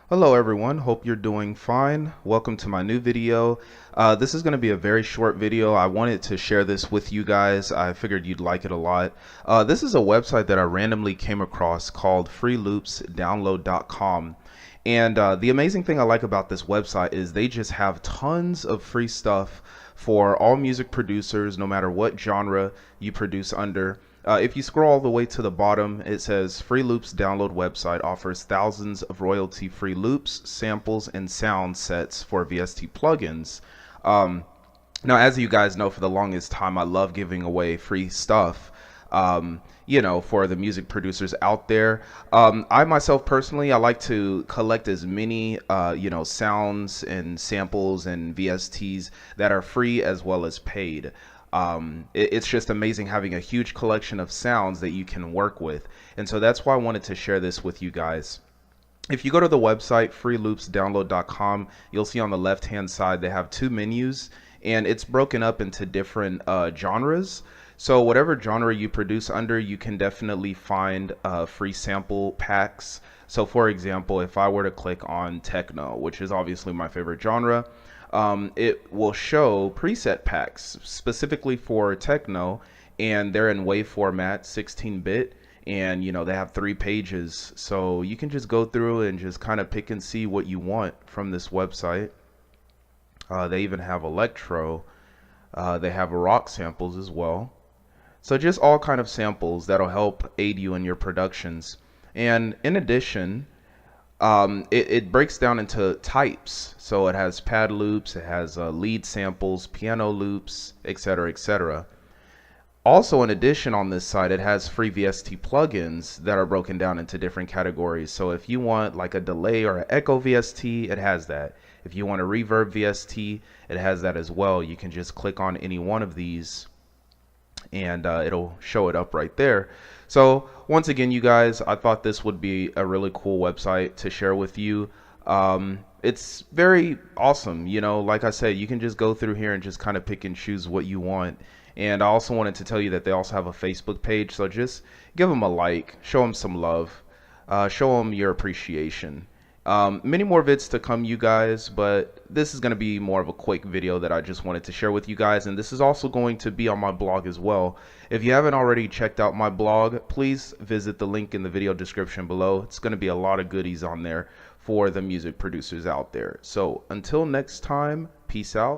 Hello everyone, hope you're doing fine. Welcome to my new video. This is going to be a very short video. I wanted to share this with you guys. I figured you'd like it a lot. This is a website that I randomly came across called freeloopsdownload.com. And the amazing thing I like about this website is they just have tons of free stuff for all music producers, no matter what genre you produce under. If you scroll all the way to the bottom, it says Free Loops download website offers thousands of royalty-free loops, samples, and sound sets for VST plugins. Um, Now, as you guys know, for the longest time, I love giving away free stuff. For the music producers out there. I myself personally, I like to collect as many, sounds and samples and VSTs that are free as well as paid. It's just amazing having a huge collection of sounds that you can work with. And so that's why I wanted to share this with you guys. If you go to the website freeloopsdownload.com, you'll see on the left hand side they have two menus, and it's broken up into different genres. So whatever genre you produce under, you can definitely find free sample packs. So for example, if I were to click on techno, which is obviously my favorite genre, it will show preset packs specifically for techno, and they're in WAV format, 16-bit, and they have 3 pages. So you can just go through and just kind of pick and see what you want from this website. They even have electro. They have rock samples as well. So just all kind of samples that'll help aid you in your productions. And in addition, it breaks down into types. So it has pad loops, it has lead samples, piano loops, etc., etc. Also, in addition, on this site, it has free VST plugins that are broken down into different categories. So if you want like a delay or an echo VST, it has that. If you want a reverb VST, it has that as well. You can just click on any one of these and it'll show it up right there. So once again, you guys, I thought this would be a really cool website to share with you. It's very awesome. Like I said, you can just go through here and just kind of pick and choose what you want. And I also wanted to tell you that they also have a Facebook page, so just give them a like, show them some love, show them your appreciation. Many more vids to come, you guys, but this is going to be more of a quick video that I just wanted to share with you guys, and this is also going to be on my blog as well. If you haven't already checked out my blog, please visit the link in the video description below. It's going to be a lot of goodies on there for the music producers out there. So until next time, peace out.